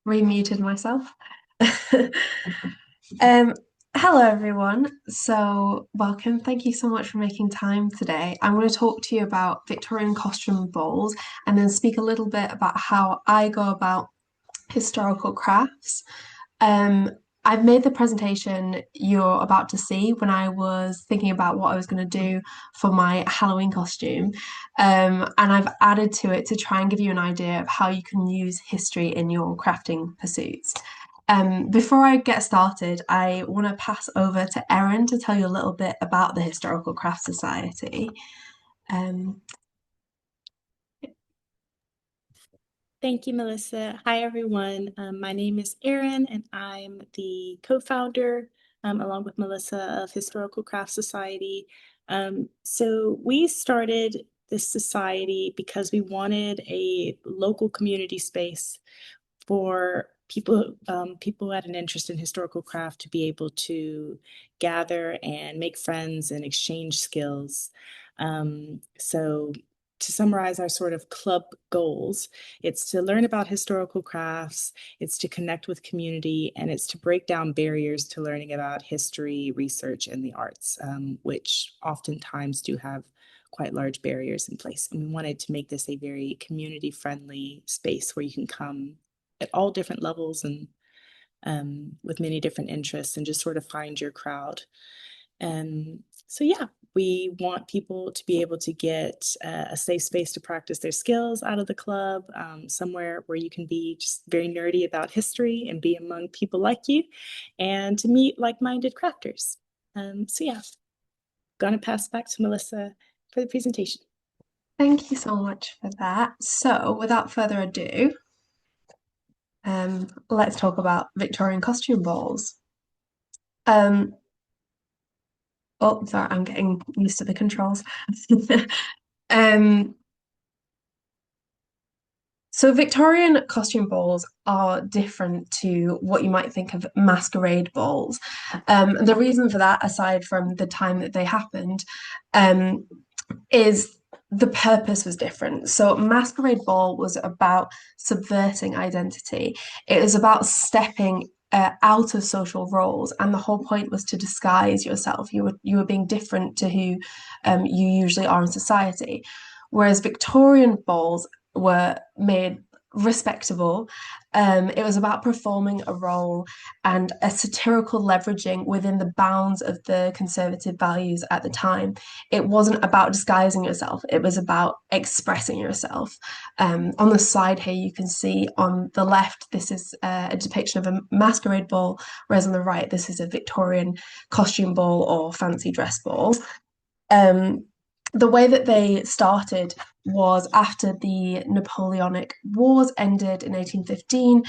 Remuted myself. Um, Hello everyone. So, welcome. Thank you so much for making time today. I'm going to talk to you about Victorian costume balls and then speak a little bit about how I go about historical crafts. Um, I've made the presentation you're about to see when I was thinking about what I was going to do for my Halloween costume. And I've added to it to try and give you an idea of how you can use history in your crafting pursuits. Before I get started, I want to pass over to Erin to tell you a little bit about the Historical Craft Society. Um, Thank you, Melissa. Hi, everyone. My name is Erin, and I'm the co-founder, along with Melissa, of Historical Craft Society. So we started this society because we wanted a local community space for people who had an interest in historical craft to be able to gather and make friends and exchange skills. So to summarize our sort of club goals, it's to learn about historical crafts, it's to connect with community, and it's to break down barriers to learning about history, research, and the arts, which oftentimes do have quite large barriers in place. And we wanted to make this a very community-friendly space where you can come at all different levels and with many different interests and just sort of find your crowd. So yeah, we want people to be able to get a safe space to practice their skills out of the club, somewhere where you can be just very nerdy about history and be among people like you, and to meet like-minded crafters. So yeah, gonna pass back to Melissa for the presentation. Thank you so much for that. So, without further ado, let's talk about Victorian costume balls. Um, oh, sorry, I'm getting used to the controls. Um, so Victorian costume balls are different to what you might think of masquerade balls. The reason for that, aside from the time that they happened, um, is the purpose was different. So masquerade ball was about subverting identity. It was about stepping out of social roles, and the whole point was to disguise yourself. You were being different to who you usually are in society. Whereas Victorian balls were made respectable. It was about performing a role and a satirical leveraging within the bounds of the conservative values at the time. It wasn't about disguising yourself, it was about expressing yourself. On the side here, you can see on the left, this is a depiction of a masquerade ball, whereas on the right, this is a Victorian costume ball or fancy dress ball. Um, the way that they started was after the Napoleonic Wars ended in 1815.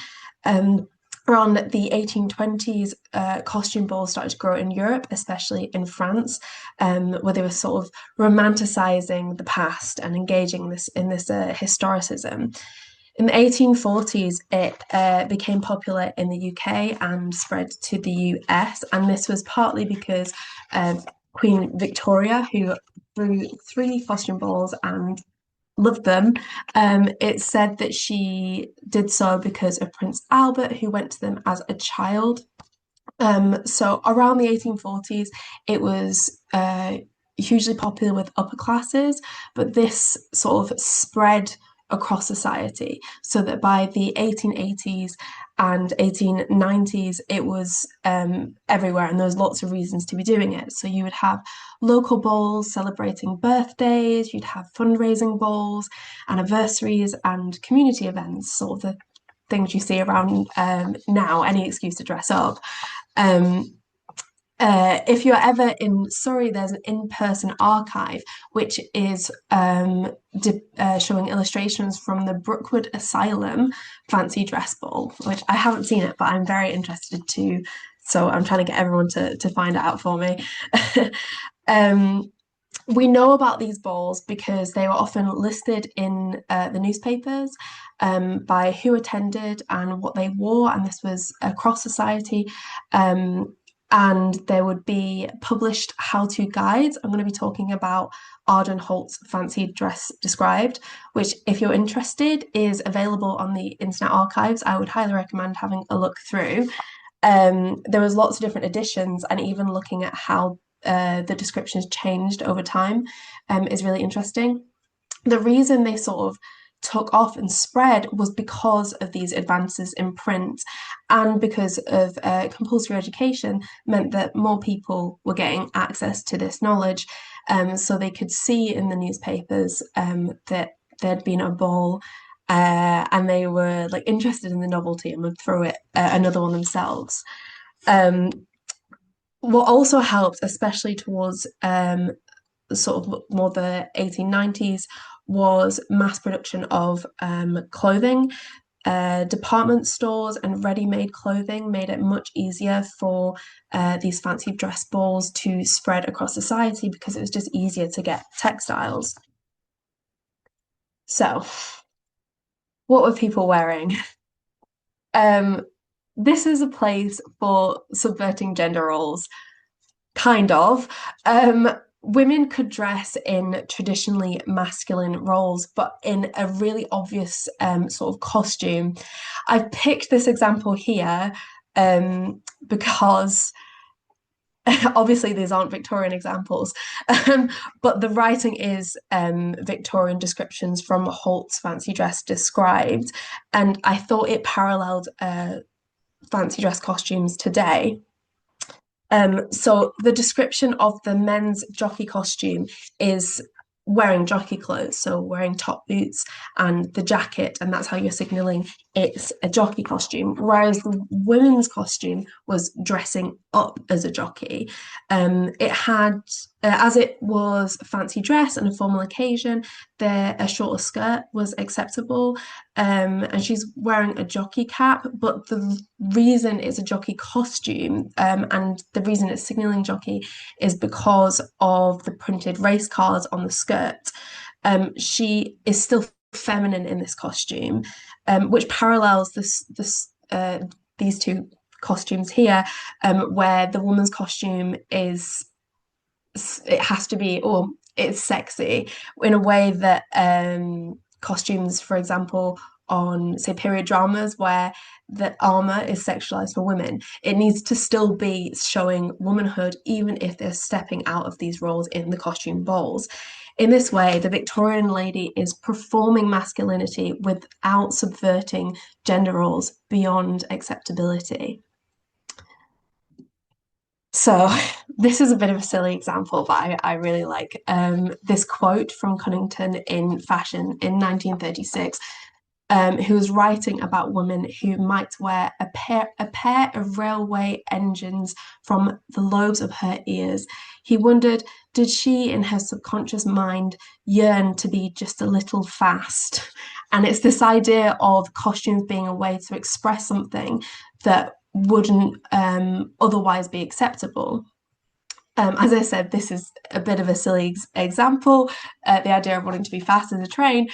Around the 1820s, costume balls started to grow in Europe, especially in France, where they were sort of romanticizing the past and engaging in this historicism. In the 1840s, it became popular in the UK and spread to the US, and this was partly because Queen Victoria, who grew three costume balls and loved them. It's said that she did so because of Prince Albert, who went to them as a child. So around the 1840s, it was hugely popular with upper classes, but this sort of spread across society so that by the 1880s and 1890s, it was everywhere, and there was lots of reasons to be doing it. So you would have local balls celebrating birthdays, you'd have fundraising balls, anniversaries, and community events, sort of the things you see around now, any excuse to dress up. Um, if you're ever in Surrey, there's an in-person archive which is showing illustrations from the Brookwood Asylum fancy dress ball, which I haven't seen it, but I'm very interested to. So I'm trying to get everyone to find it out for me. um, we know about these balls because they were often listed in the newspapers by who attended and what they wore, and this was across society. and there would be published how-to guides. I'm going to be talking about Arden Holt's Fancy Dress Described, which, if you're interested, is available on the Internet Archives. I would highly recommend having a look through. There was lots of different editions, and even looking at how the descriptions changed over time is really interesting. The reason they sort of took off and spread was because of these advances in print and because of compulsory education meant that more people were getting access to this knowledge. So they could see in the newspapers that there'd been a ball and they were like interested in the novelty and would throw it another one themselves. Um, what also helped, especially towards sort of more the 1890s, was mass production of clothing. Department stores and ready-made clothing made it much easier for these fancy dress balls to spread across society because it was just easier to get textiles. So, what were people wearing? Um, this is a place for subverting gender roles, kind of. Women could dress in traditionally masculine roles, but in a really obvious sort of costume. I've picked this example here because obviously these aren't Victorian examples, but the writing is Victorian descriptions from Holt's Fancy Dress Described, and I thought it paralleled fancy dress costumes today. So the description of the men's jockey costume is wearing jockey clothes, so wearing top boots and the jacket, and that's how you're signaling it's a jockey costume. Whereas the women's costume was dressing up as a jockey. It had, as it was fancy dress and a formal occasion, a shorter skirt was acceptable. And she's wearing a jockey cap, but the reason it's a jockey costume and the reason it's signaling jockey is because of the printed race cars on the skirt. She is still feminine in this costume, which parallels these two costumes here, where the woman's costume is it has to be, or it's sexy in a way that costumes, for example, on say period dramas where the armor is sexualized for women, it needs to still be showing womanhood even if they're stepping out of these roles in the costume balls. In this way, the Victorian lady is performing masculinity without subverting gender roles beyond acceptability. So this is a bit of a silly example, but I really like this quote from Cunnington in Fashion in 1936, who was writing about women who might wear a pair of railway engines from the lobes of her ears. He wondered, did she, in her subconscious mind, yearn to be just a little fast? And it's this idea of costumes being a way to express something that wouldn't otherwise be acceptable. As I said, this is a bit of a silly example, the idea of wanting to be fast as a train,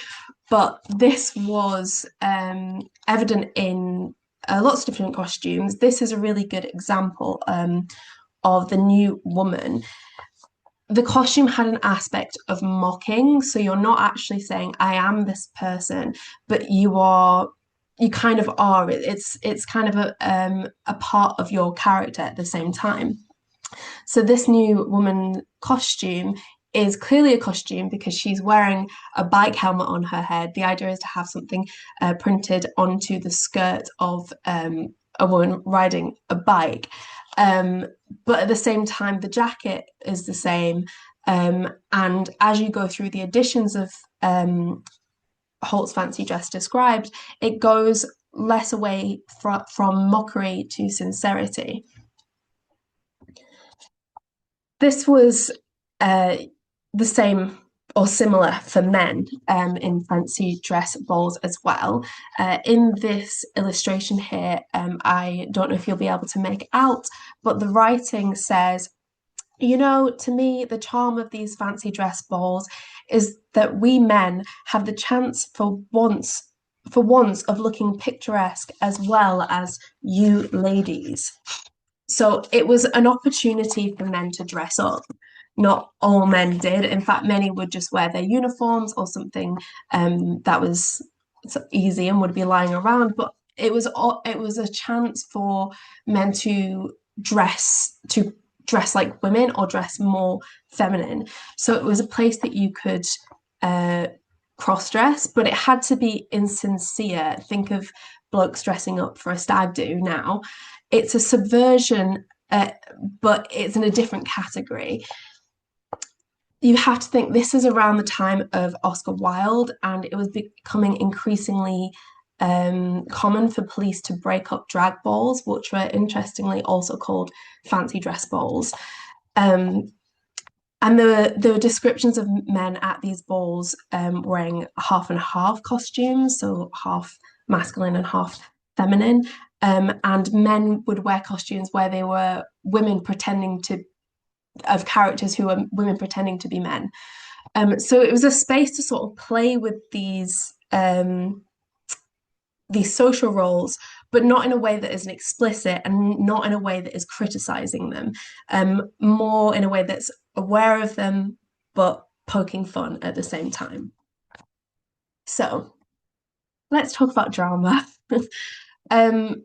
but this was evident in lots of different costumes. This is a really good example of the new woman. The costume had an aspect of mocking, so you're not actually saying, I am this person, but you kind of are. It's kind of a part of your character at the same time. So this new woman costume is clearly a costume because she's wearing a bike helmet on her head. The idea is to have something printed onto the skirt of a woman riding a bike. But at the same time, the jacket is the same. And as you go through the editions of Holt's Fancy Dress Described, it goes less away from mockery to sincerity. This was the same or similar for men in fancy dress balls as well. In this illustration here, I don't know if you'll be able to make out, but the writing says, you know, to me, the charm of these fancy dress balls is that we men have the chance for once of looking picturesque as well as you ladies. So it was an opportunity for men to dress up. Not all men did. In fact, many would just wear their uniforms or something that was easy and would be lying around. But it was a chance for men to dress like women or dress more feminine. So it was a place that you could uh, cross dress, but it had to be insincere. Think of blokes dressing up for a stag do now. It's a subversion, but it's in a different category. You have to think this is around the time of Oscar Wilde, and it was becoming increasingly common for police to break up drag balls, which were interestingly also called fancy dress balls. Um, and there were descriptions of men at these balls wearing half and half costumes, so half masculine and half feminine. And men would wear costumes where they were women pretending to, of characters who were women pretending to be men. So it was a space to sort of play with these social roles, but not in a way that isn't explicit and not in a way that is criticizing them, more in a way that's aware of them, but poking fun at the same time. So let's talk about drama. um,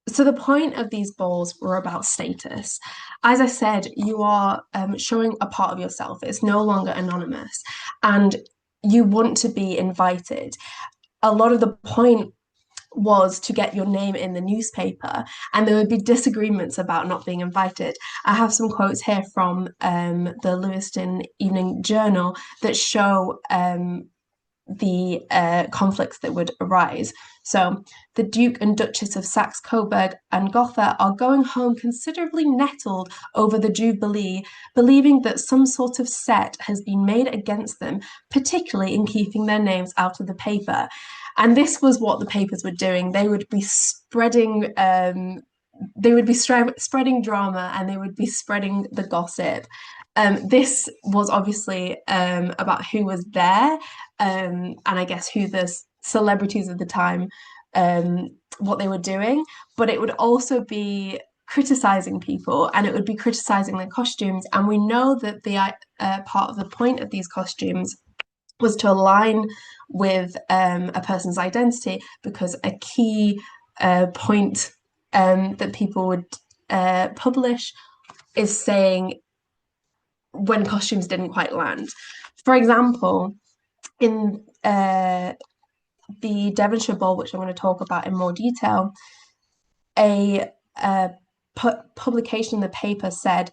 so the point of these balls were about status. As I said, you are showing a part of yourself. It's no longer anonymous, and you want to be invited. A lot of the point was to get your name in the newspaper, and there would be disagreements about not being invited. I have some quotes here from the Lewiston Evening Journal that show the conflicts that would arise. So, the Duke and Duchess of Saxe Coburg and Gotha are going home considerably nettled over the Jubilee, believing that some sort of set has been made against them, particularly in keeping their names out of the paper. And this was what the papers were doing. They would be spreading spreading drama, and they would be spreading the gossip. This was obviously about who was there, and I guess who the celebrities of the time, what they were doing. But it would also be criticizing people, and it would be criticizing their costumes. And we know that the part of the point of these costumes was to align with a person's identity, because a key point that people would publish is saying when costumes didn't quite land. For example, in the Devonshire Ball, which I'm going to talk about in more detail, a publication in the paper said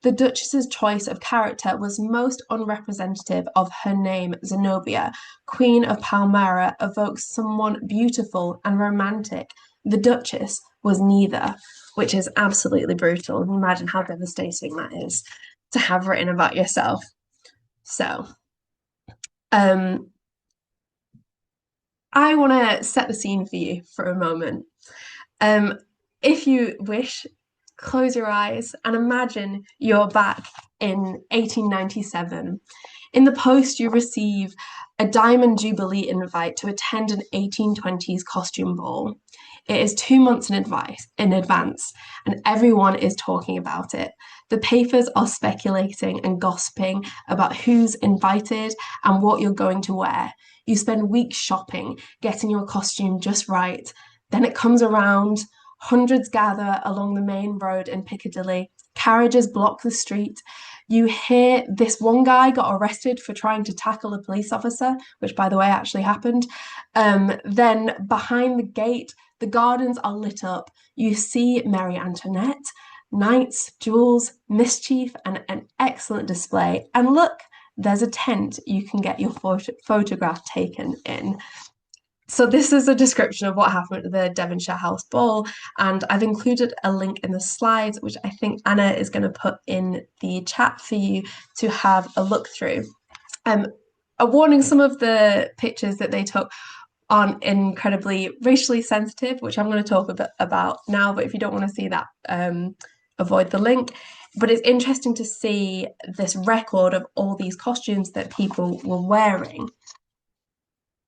the Duchess's choice of character was most unrepresentative of her name. Zenobia, Queen of Palmyra, evokes someone beautiful and romantic. The Duchess was neither, which is absolutely brutal. Imagine how devastating that is to have written about yourself. So, um, I want to set the scene for you for a moment. Um, if you wish, close your eyes and imagine you're back in 1897. In the post, you receive a Diamond Jubilee invite to attend an 1820s costume ball. It is 2 months in advance, and everyone is talking about it. The papers are speculating and gossiping about who's invited and what you're going to wear. You spend weeks shopping, getting your costume just right. Then it comes around. Hundreds gather along the main road in Piccadilly. Carriages block the street. You hear this one guy got arrested for trying to tackle a police officer, which, by the way, actually happened. Then behind the gate, the gardens are lit up. You see Marie Antoinette, knights, jewels, mischief, and an excellent display. And look, there's a tent you can get your photograph taken in. So this is a description of what happened at the Devonshire House Ball, and I've included a link in the slides, which I think Anna is going to put in the chat for you to have a look through. A warning, some of the pictures that they took aren't incredibly racially sensitive, which I'm going to talk a bit about now, but if you don't want to see that, avoid the link. But it's interesting to see this record of all these costumes that people were wearing.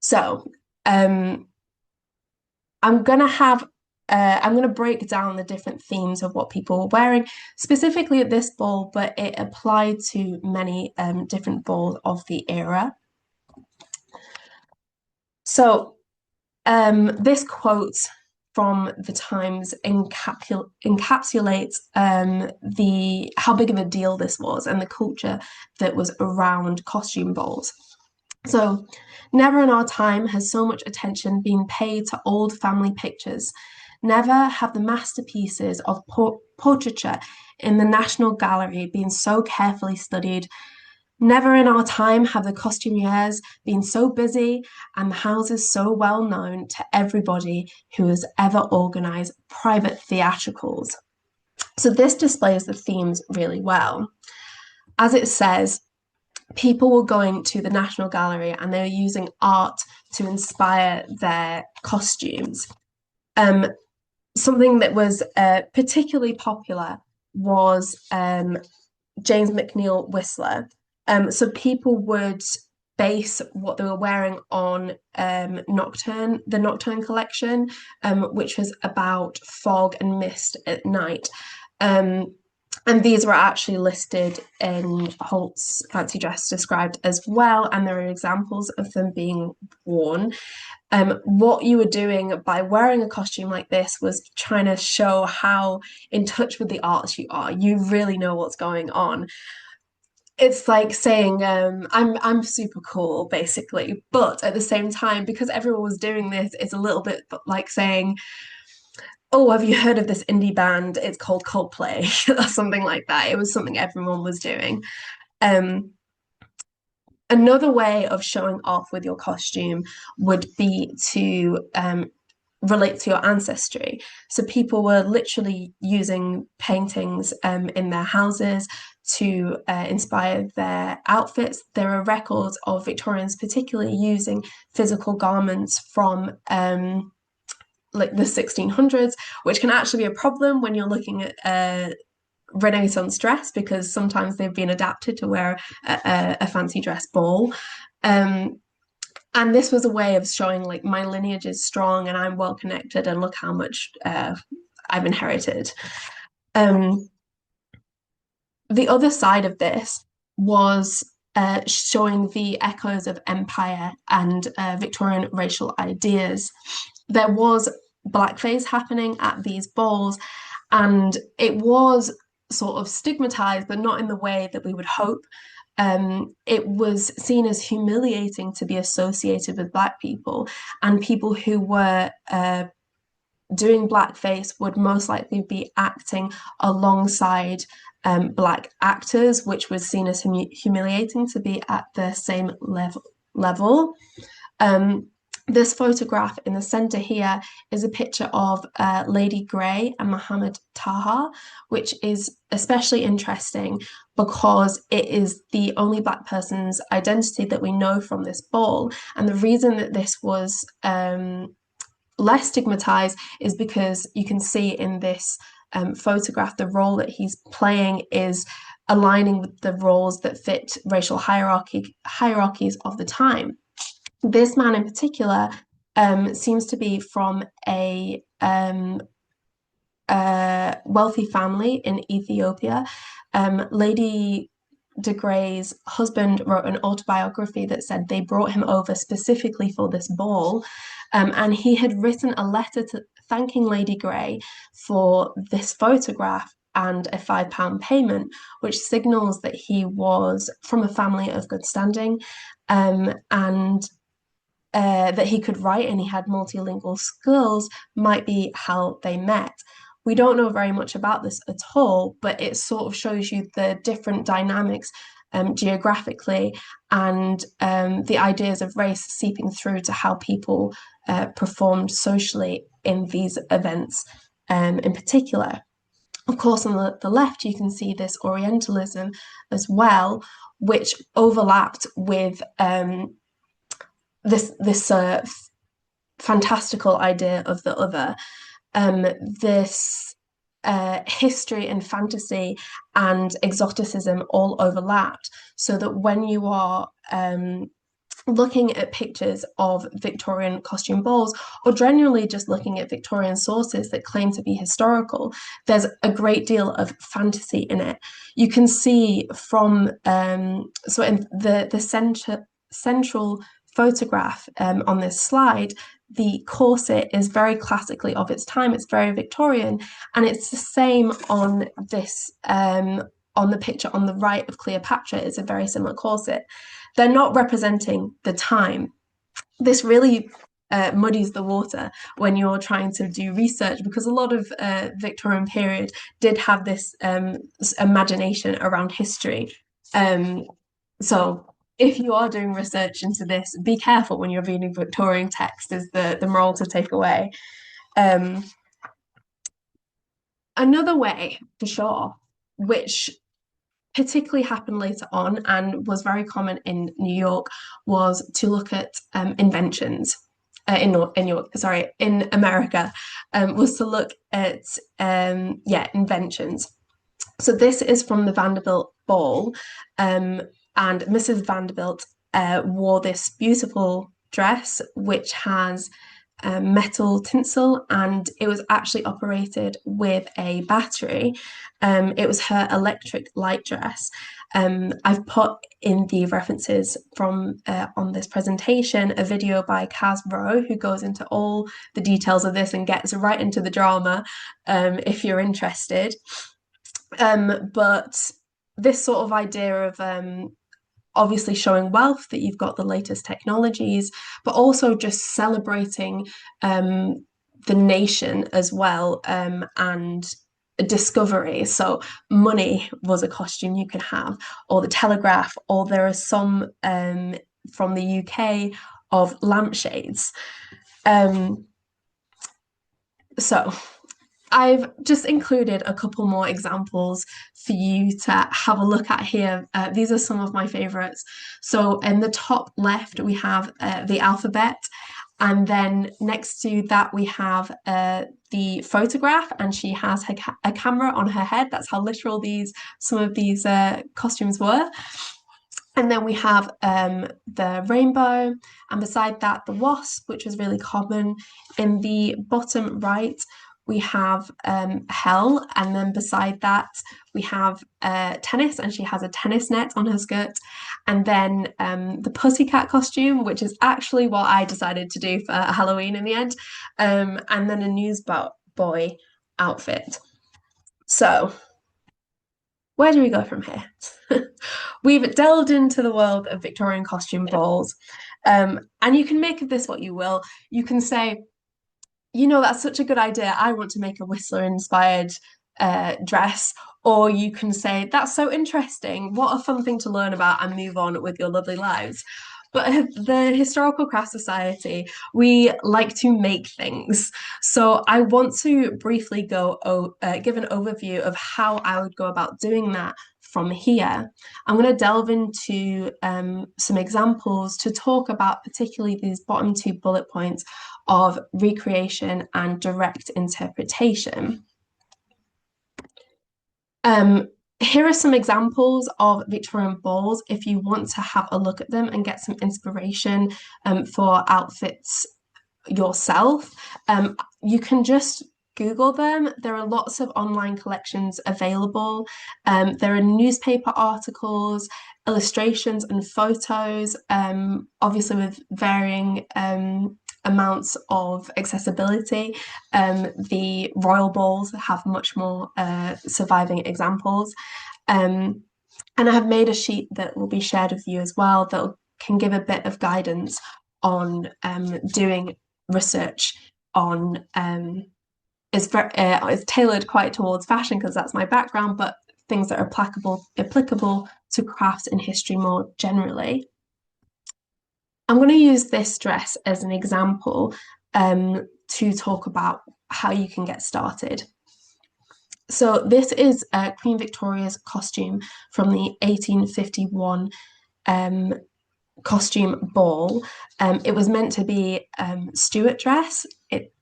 So I'm going to have I'm going to break down the different themes of what people were wearing, specifically at this ball, but it applied to many different balls of the era. So this quote from the Times encapsulates the how big of a deal this was and the culture that was around costume balls. So, never in our time has so much attention been paid to old family pictures. Never have the masterpieces of portraiture in the National Gallery been so carefully studied. Never in our time have the costumiers been so busy and the houses so well known to everybody who has ever organised private theatricals. So, this displays the themes really well. As it says, people were going to the National Gallery and they were using art to inspire their costumes. Something that was particularly popular was James McNeill Whistler. So people would base what they were wearing on the Nocturne collection, which was about fog and mist at night. And these were actually listed in Holt's Fancy Dress described as well, and there are examples of them being worn. What you were doing by wearing a costume like this was trying to show how in touch with the arts you are. You really know what's going on. It's like saying I'm super cool basically, but at the same time, because everyone was doing this, it's a little bit like saying, oh, have you heard of this indie band? It's called Coldplay or something like that. It was something everyone was doing. Um, Another way of showing off with your costume would be to relate to your ancestry. So people were literally using paintings in their houses to inspire their outfits. There are records of Victorians particularly using physical garments from like the 1600s, which can actually be a problem when you're looking at Renaissance dress because sometimes they've been adapted to wear a fancy dress ball. And this was a way of showing like my lineage is strong and I'm well connected and look how much I've inherited. Um, the other side of this was showing the echoes of empire and Victorian racial ideas. There was blackface happening at these balls, and it was sort of stigmatized, but not in the way that we would hope. It was seen as humiliating to be associated with Black people, and people who were doing blackface would most likely be acting alongside Black actors, which was seen as humiliating to be at the same level. This photograph in the center here is a picture of Lady Grey and Muhammad Taha, which is especially interesting because it is the only Black person's identity that we know from this ball. And the reason that this was less stigmatized is because you can see in this photograph the role that he's playing is aligning with the roles that fit racial hierarchies of the time. This man in particular seems to be from a wealthy family in Ethiopia. Lady de Grey's husband wrote an autobiography that said they brought him over specifically for this ball. And he had written a letter thanking Lady Grey for this photograph and a £5 payment, which signals that he was from a family of good standing and that he could write and he had multilingual skills might be how they met. We don't know very much about this at all, but it sort of shows you the different dynamics geographically and the ideas of race seeping through to how people performed socially in these events in particular. Of course, on the left, you can see this Orientalism as well, which overlapped with this fantastical idea of the other, this history and fantasy and exoticism all overlapped, so that when you are looking at pictures of Victorian costume balls, or generally just looking at Victorian sources that claim to be historical, there's a great deal of fantasy in it. You can see from so in the central photograph on this slide, the corset is very classically of its time. It's very Victorian, and it's the same on this on the picture on the right of Cleopatra. It's a very similar corset. They're not representing the time. This really muddies the water when you're trying to do research, because a lot of Victorian period did have this imagination around history. Um, so if you are doing research into this, be careful when you're reading Victorian text, is the moral to take away. Um, Another way, for sure, which particularly happened later on and was very common in New York, was to look at inventions. In America, was to look at inventions. So this is from the Vanderbilt Ball, and Mrs. Vanderbilt wore this beautiful dress which has metal tinsel, and it was actually operated with a battery. It was her electric light dress. I've put in the references from on this presentation a video by Kaz Rowe, who goes into all the details of this and gets right into the drama, if you're interested. But this sort of idea of obviously showing wealth, that you've got the latest technologies, but also just celebrating the nation as well, and discovery. So money was a costume you could have, or the telegraph, or there are some from the UK of lampshades. Um, so I've just included a couple more examples for you to have a look at here. These are some of my favorites. So in the top left, we have the alphabet. And then next to that, we have the photograph, and she has a camera on her head. That's how literal some of these costumes were. And then we have the rainbow, and beside that, the wasp, which was really common. In the bottom right, we have hell, and then beside that, we have tennis, and she has a tennis net on her skirt. And then the pussycat costume, which is actually what I decided to do for Halloween in the end, and then a newsboy outfit. So, where do we go from here? We've delved into the world of Victorian costume balls, and you can make of this what you will. You can say, that's such a good idea. I want to make a Whistler inspired dress. Or you can say, that's so interesting. What a fun thing to learn about, and move on with your lovely lives. But the Historical Craft Society, we like to make things. So I want to briefly give an overview of how I would go about doing that from here. I'm going to delve into some examples to talk about particularly these bottom two bullet points of recreation and direct interpretation. Here are some examples of Victorian balls if you want to have a look at them and get some inspiration for outfits yourself. You can just Google them. There are lots of online collections available. There are newspaper articles, illustrations, and photos, obviously with varying amounts of accessibility. The royal balls have much more surviving examples. And I have made a sheet that will be shared with you as well that can give a bit of guidance on doing research on it's tailored quite towards fashion, because that's my background, but things that are applicable to crafts and history more generally. I'm going to use this dress as an example to talk about how you can get started. So this is Queen Victoria's costume from the 1851 costume ball. It was meant to be Stuart dress. It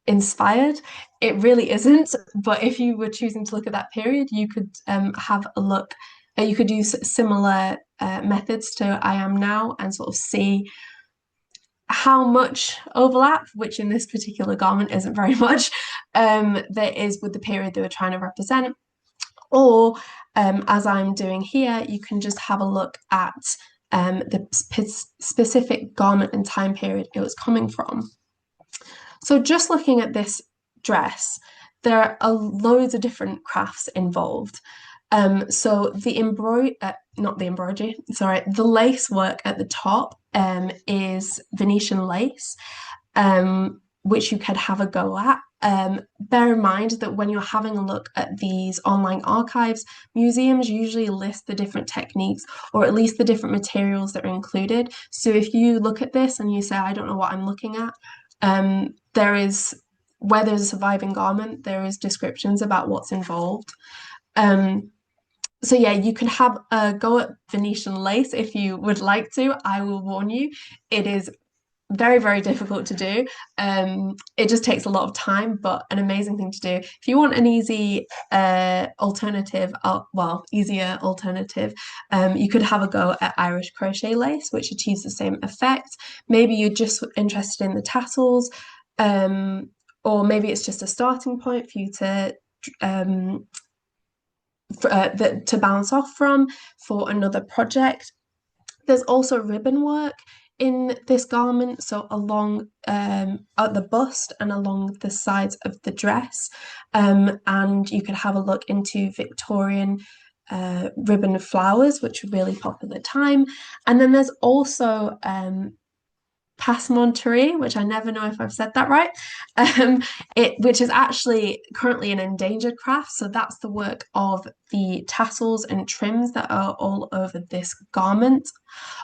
inspired. It really isn't, but if you were choosing to look at that period, you could have a look You could use similar methods to I am now and sort of see how much overlap, which in this particular garment isn't very much, there is with the period they were trying to represent. Or, as I'm doing here, you can just have a look at the specific garment and time period it was coming from. So just looking at this dress, there are loads of different crafts involved. So not the embroidery, sorry, the lace work at the top is Venetian lace, which you could have a go at. Bear in mind that when you're having a look at these online archives, museums usually list the different techniques or at least the different materials that are included. So if you look at this and you say, I don't know what I'm looking at, there is, where there's a surviving garment, there is descriptions about what's involved. So yeah, you can have a go at Venetian lace if you would like to. I will warn you, it is very, very difficult to do. It just takes a lot of time, but an amazing thing to do. If you want an easy alternative, easier alternative, you could have a go at Irish crochet lace, which achieves the same effect. Maybe you're just interested in the tassels, or maybe it's just a starting point for you to to bounce off from for another project. There's also ribbon work in this garment, so along at the bust and along the sides of the dress. And you could have a look into Victorian ribbon flowers, which were really popular at the time. And then there's also passementerie, which I never know if I've said that right, which is actually currently an endangered craft. So that's the work of the tassels and trims that are all over this garment.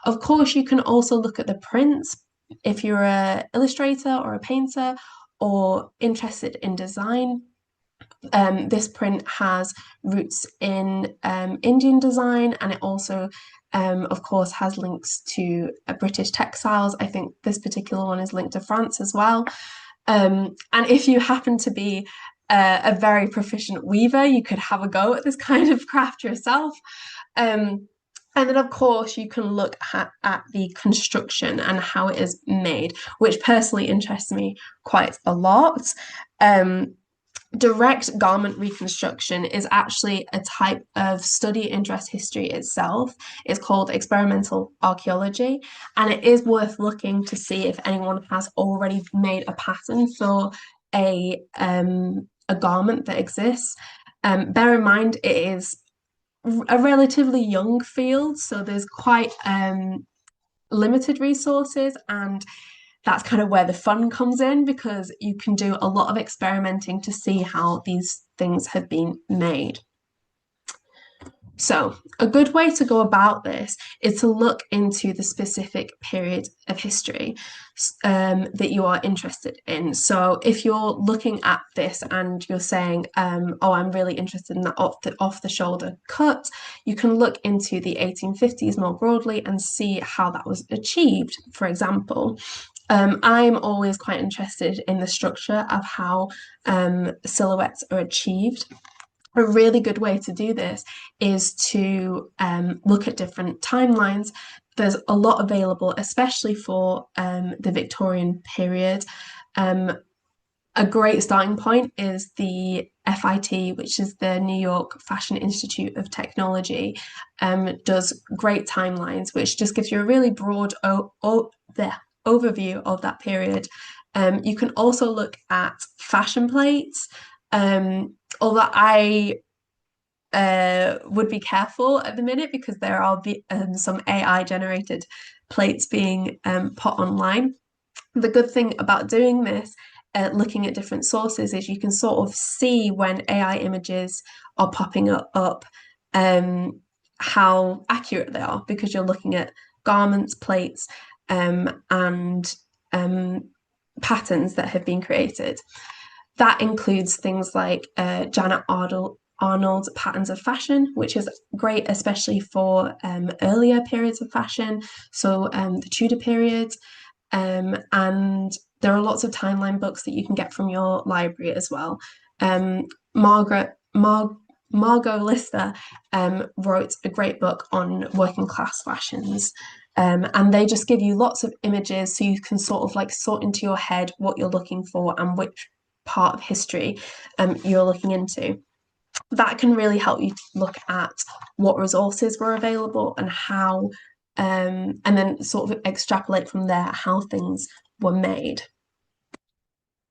Of course, you can also look at the prints if you're an illustrator or a painter or interested in design. This print has roots in Indian design, and it also of course, has links to British textiles. I think this particular one is linked to France as well. And if you happen to be a very proficient weaver, you could have a go at this kind of craft yourself. And then, of course, you can look at the construction and how it is made, which personally interests me quite a lot. Direct garment reconstruction is actually a type of study in dress history itself. It's called experimental archaeology, and it is worth looking to see if anyone has already made a pattern for a garment that exists. Bear in mind, it is a relatively young field, so there's quite limited resources, and that's kind of where the fun comes in because you can do a lot of experimenting to see how these things have been made. So, a good way to go about this is to look into the specific period of history that you are interested in. So, if you're looking at this and you're saying, "Oh, I'm really interested in that off the shoulder cut," you can look into the 1850s more broadly and see how that was achieved. For example, I'm always quite interested in the structure of how silhouettes are achieved. A really good way to do this is to look at different timelines. There's a lot available, especially for the Victorian period. A great starting point is the FIT, which is the New York Fashion Institute of Technology, does great timelines, which just gives you a really broad overview of that period. You can also look at fashion plates, although I would be careful at the minute because there are some AI generated plates being put online. The good thing about doing this, looking at different sources, is you can sort of see when AI images are popping up how accurate they are because you're looking at garments, plates, and patterns that have been created. That includes things like Janet Arnold's Patterns of Fashion, which is great, especially for earlier periods of fashion, so the Tudor period. And there are lots of timeline books that you can get from your library as well. Margaret Margot Lister wrote a great book on working class fashions. And they just give you lots of images so you can sort of like sort into your head what you're looking for and which part of history you're looking into. That can really help you to look at what resources were available and how, and then sort of extrapolate from there how things were made.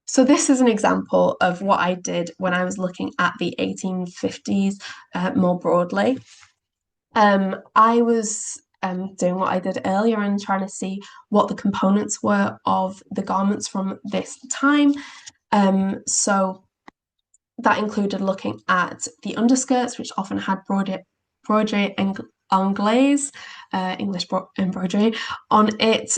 So this is an example of what I did when I was looking at the 1850s more broadly. I was doing what I did earlier and trying to see what the components were of the garments from this time. So that included looking at the underskirts, which often had broderie anglaise, English embroidery on it,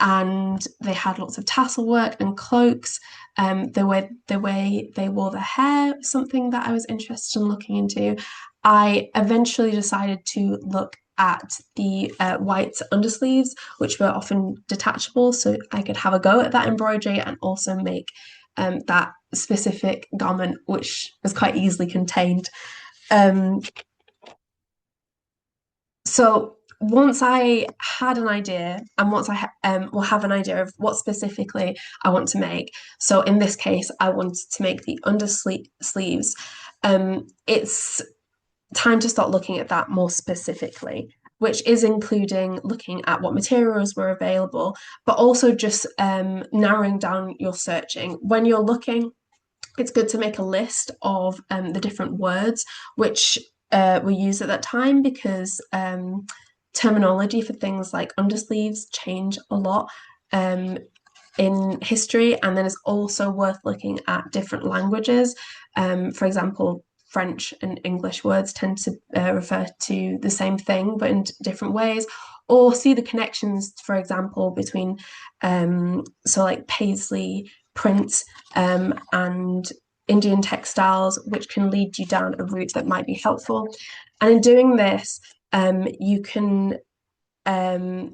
and they had lots of tassel work and cloaks. The way they wore their hair, something that I was interested in looking into. I eventually decided to look at the white undersleeves, which were often detachable, so I could have a go at that embroidery and also make that specific garment, which was quite easily contained. Um, so once I had an idea, and once will have an idea of what specifically I want to make. So in this case, I wanted to make the sleeves. It's time to start looking at that more specifically, which is including looking at what materials were available, but also just narrowing down your searching. When you're looking, it's good to make a list of the different words which were used at that time because terminology for things like undersleeves change a lot in history. And then it's also worth looking at different languages. For example, French and English words tend to refer to the same thing, but in different ways. Or see the connections, for example, between so like paisley print and Indian textiles, which can lead you down a route that might be helpful. And in doing this, you can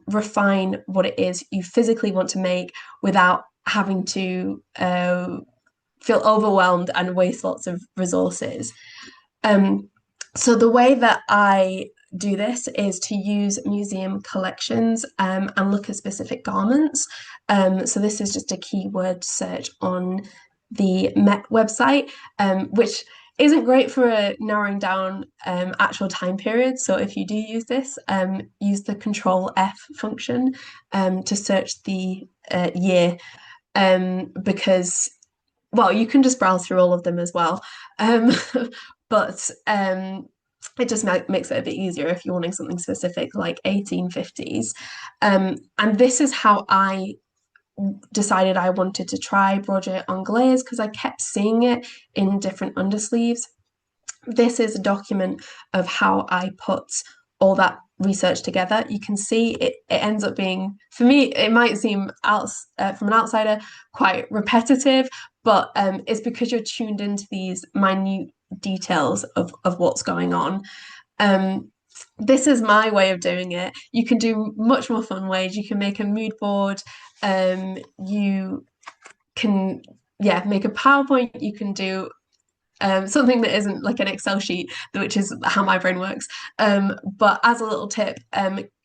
refine what it is you physically want to make without having to feel overwhelmed and waste lots of resources. Um, so the way that I do this is to use museum collections and look at specific garments. So this is just a keyword search on the Met website, which isn't great for narrowing down actual time periods. So if you do use this, use the Control F function to search the year because, well, you can just browse through all of them as well. Um, but it just makes it a bit easier if you're wanting something specific like 1850s. And this is how I decided I wanted to try broderie anglaise because I kept seeing it in different undersleeves. This is a document of how I put all that research together. You can see it ends up being, for me, it might seem from an outsider quite repetitive, but it's because you're tuned into these minute details of what's going on. Um, this is my way of doing it. You can do much more fun ways. You can make a mood board. You can, yeah, make a PowerPoint. You can do something that isn't like an Excel sheet, which is how my brain works. But as a little tip,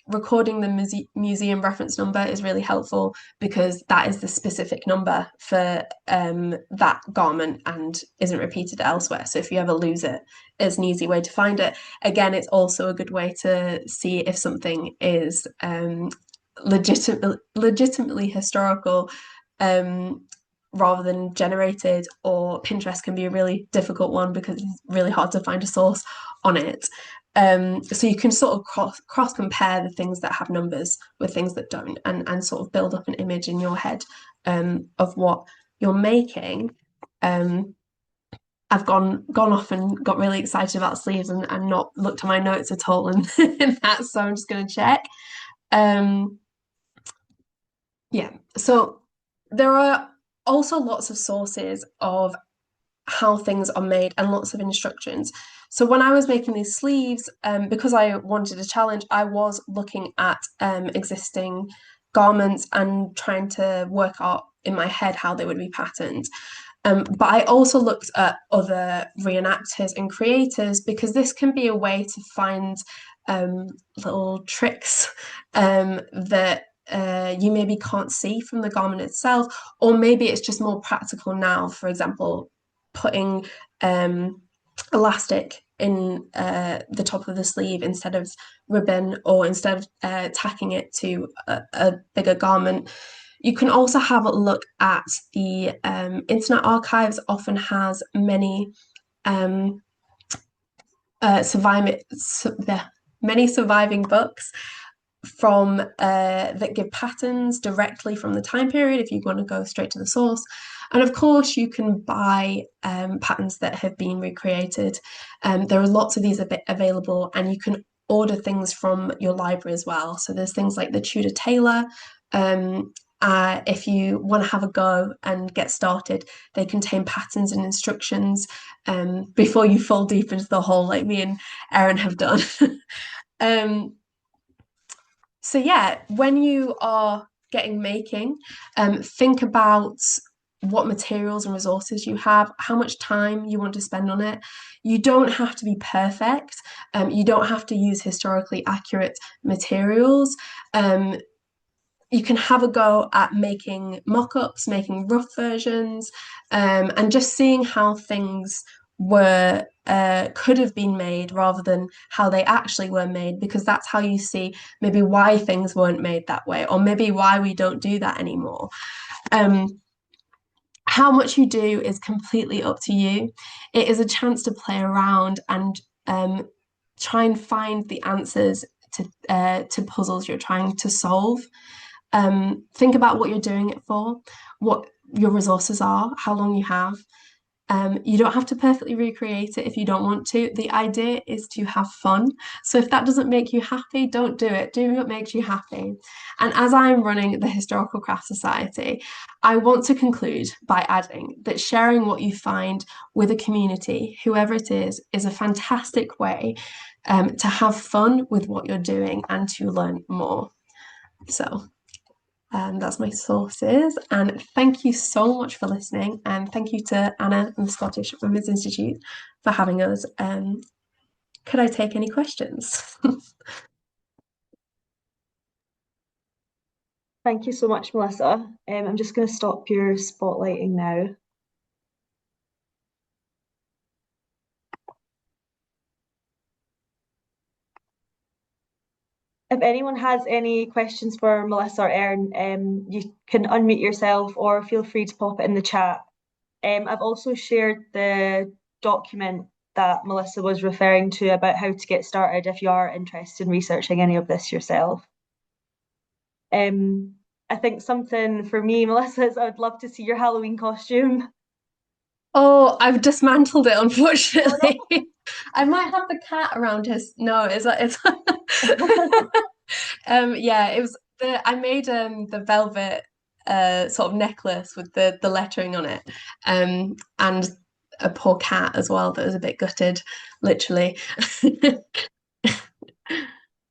recording the museum reference number is really helpful because that is the specific number for that garment and isn't repeated elsewhere. So if you ever lose it, it's an easy way to find it. Again, it's also a good way to see if something is legitimately historical rather than generated, or Pinterest can be a really difficult one because it's really hard to find a source on it. So you can sort of cross compare the things that have numbers with things that don't, and sort of build up an image in your head of what you're making. I've gone off and got really excited about sleeves and not looked at my notes at all and that, so I'm just going to check. Yeah, so there are also lots of sources of how things are made and lots of instructions. So when I was making these sleeves, because I wanted a challenge, I was looking at existing garments and trying to work out in my head how they would be patterned. But I also looked at other reenactors and creators because this can be a way to find um, little tricks that you maybe can't see from the garment itself, or maybe it's just more practical now. For example, putting elastic in the top of the sleeve instead of ribbon, or instead of tacking it to a bigger garment. You can also have a look at the Internet Archives, often has many um, surviving many surviving books from that give patterns directly from the time period if you want to go straight to the source. And of course, you can buy patterns that have been recreated. There are lots of these available, and you can order things from your library as well. So there's things like the Tudor Tailor. If you want to have a go and get started, they contain patterns and instructions before you fall deep into the hole like me and Erin have done. um, so yeah, when you are getting making, think about what materials and resources you have, how much time you want to spend on it. You don't have to be perfect. You don't have to use historically accurate materials. Um, you can have a go at making mock-ups, making rough versions, and just seeing how things were could have been made rather than how they actually were made, because that's how you see maybe why things weren't made that way, or maybe why we don't do that anymore. Um, how much you do is completely up to you. It is a chance to play around and try and find the answers to puzzles you're trying to solve. Think about what you're doing it for, what your resources are, how long you have. You don't have to perfectly recreate it if you don't want to. The idea is to have fun. So if that doesn't make you happy, don't do it. Do what makes you happy. And as I'm running the Historical Craft Society, I want to conclude by adding that sharing what you find with a community, whoever it is a fantastic way to have fun with what you're doing and to learn more. So that's my sources. And thank you so much for listening. And thank you to Anna and the Scottish Women's Institute for having us. Could I take any questions? Thank you so much, Melissa. I'm just going to stop your spotlighting now. If anyone has any questions for Melissa or Erin, you can unmute yourself or feel free to pop it in the chat. I've also shared the document that Melissa was referring to about how to get started if you are interested in researching any of this yourself. I think something for me, Melissa, is I would love to see your Halloween costume. Oh, I've dismantled it, unfortunately. Oh, no. I might have the cat around his. No, it's yeah, it was I made the velvet sort of necklace with the lettering on it. And a poor cat as well that was a bit gutted, literally.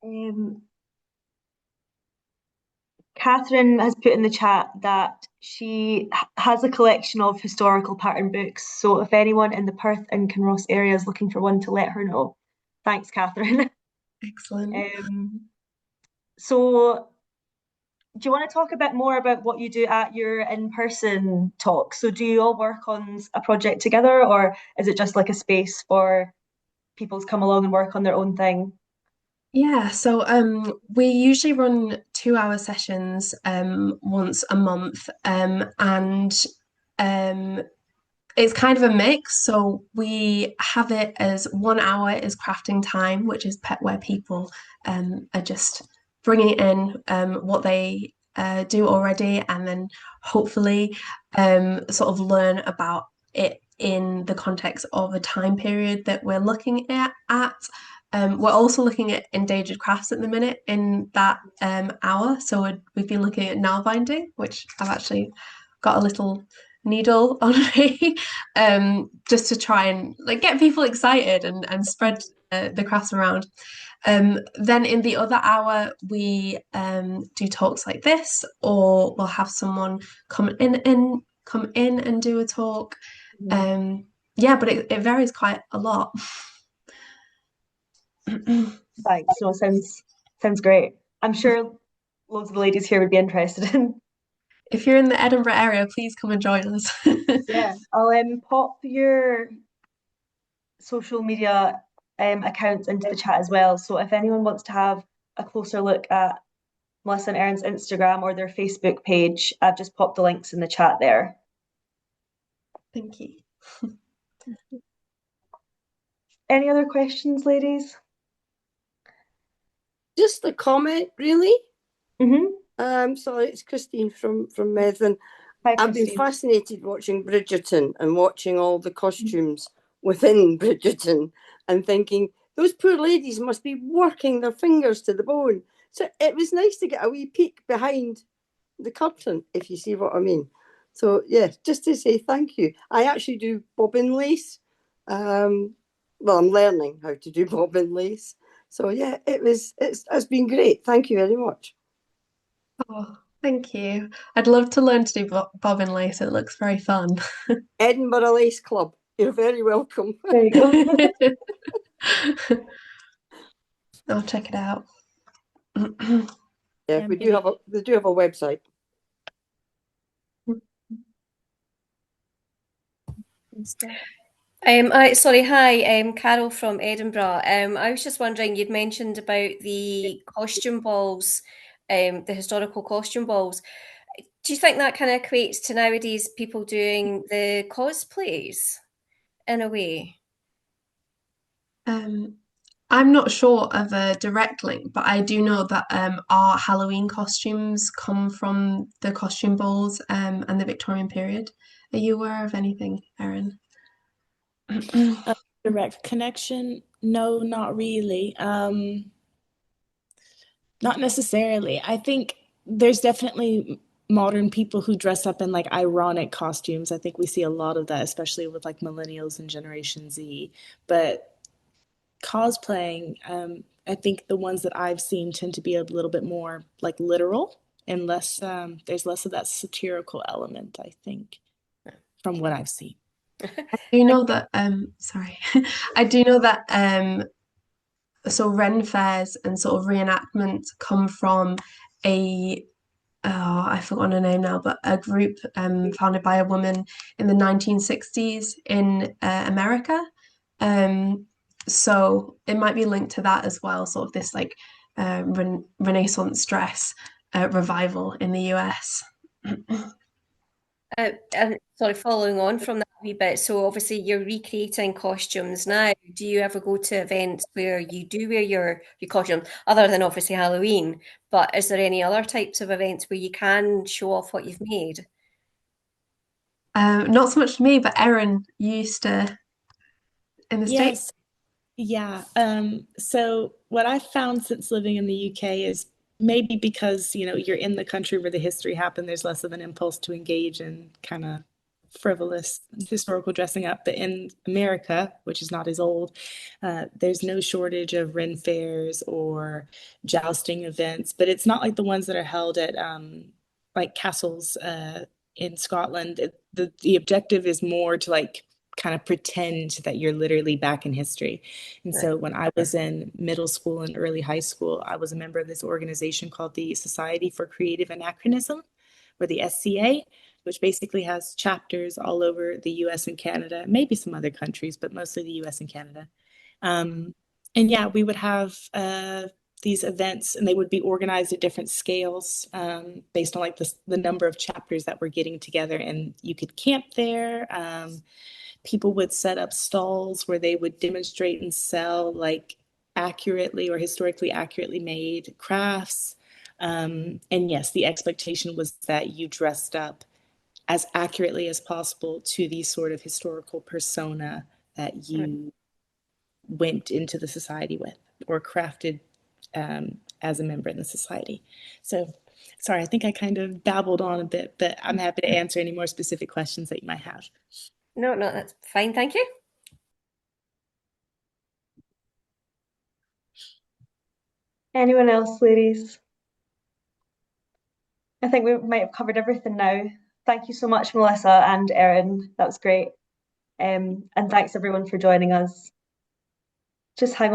Um, Catherine has put in the chat that she has a collection of historical pattern books. So if anyone in the Perth and Kinross area is looking for one, to let her know. Thanks, Catherine. Excellent. So do you want to talk a bit more about what you do at your in-person talk? So do you all work on a project together, or is it just like a space for people to come along and work on their own thing? Yeah, so we usually run 2 hour sessions once a month, and um it's kind of a mix. So we have it as 1 hour is crafting time, which is where people are just bringing in what they do already, and then hopefully sort of learn about it in the context of a time period that we're looking at. We're also looking at endangered crafts at the minute in that hour. So we've been looking at nail binding, which I've actually got a little needle on me, just to try and like get people excited and spread the crafts around. Then in the other hour, we do talks like this, or we'll have someone come in and do a talk. Mhm. Yeah, but it varies quite a lot. Thanks. No, sounds great. I'm sure loads of the ladies here would be interested in. If you're in the Edinburgh area, please come and join us. Yeah, I'll pop your social media accounts into the chat as well. So if anyone wants to have a closer look at Melissa and Erin's Instagram or their Facebook page, I've just popped the links in the chat there. Thank you. Any other questions, ladies? Just a comment, really. Mm-hmm. Sorry, it's Christine from Medlin. Hi, I've been Christine. fascinated watching Bridgerton and watching all the costumes within Bridgerton and thinking those poor ladies must be working their fingers to the bone. So it was nice to get a wee peek behind the curtain, if you see what I mean. So yeah, just to say thank you. I actually do bobbin lace. Well, I'm learning how to do bobbin lace. So yeah, it's been great. Thank you very much. Oh, thank you. I'd love to learn to do bobbin lace. It looks very fun. Edinburgh Lace Club. You're very welcome. There you go. I'll check it out. Yeah, we do have a website. Sorry, hi, Carol from Edinburgh. I was just wondering, you'd mentioned about the costume balls, the historical costume balls. Do you think that kind of equates to nowadays people doing the cosplays in a way? I'm not sure of a direct link, but I do know that our Halloween costumes come from the costume balls and the Victorian period. Are you aware of anything, Erin? Direct connection? No, not really. Not necessarily. I think there's definitely modern people who dress up in like ironic costumes. I think we see a lot of that, especially with like millennials and Generation Z. But cosplaying, I think the ones that I've seen tend to be a little bit more like literal and less, there's less of that satirical element, I think, from what I've seen. I do know that sorry. I do know that so Ren fairs and sort of reenactments come from a I've forgotten her name now, but a group founded by a woman in the 1960s in America. So it might be linked to that as well, sort of this like Renaissance dress revival in the US. And sorry, following on from that a wee bit, so obviously you're recreating costumes now. Do you ever go to events where you do wear your costume, other than obviously Halloween? But is there any other types of events where you can show off what you've made? Not so much to me, but Erin used to in the States. Yes. Yeah. So what I've found since living in the UK is maybe because, you're in the country where the history happened, there's less of an impulse to engage in kind of frivolous historical dressing up. But in America, which is not as old, there's no shortage of Ren fairs or jousting events, but it's not like the ones that are held at like castles in Scotland. The objective is more to like kind of pretend that you're literally back in history. And so when I was in middle school and early high school, I was a member of this organization called the Society for Creative Anachronism, or the SCA, which basically has chapters all over the US and Canada, maybe some other countries, but mostly the US and Canada. And yeah, we would have these events, and they would be organized at different scales based on like the number of chapters that were getting together, and you could camp there. People would set up stalls where they would demonstrate and sell like accurately or historically accurately made crafts. And yes, the expectation was that you dressed up as accurately as possible to the sort of historical persona that you went into the society with or crafted as a member in the society. So, sorry, I think I kind of babbled on a bit, but I'm happy to answer any more specific questions that you might have. No, that's fine, thank you. Anyone else, ladies? I think we might have covered everything now. Thank you so much, Melissa and Erin. That was great. And thanks everyone for joining us. Just hang on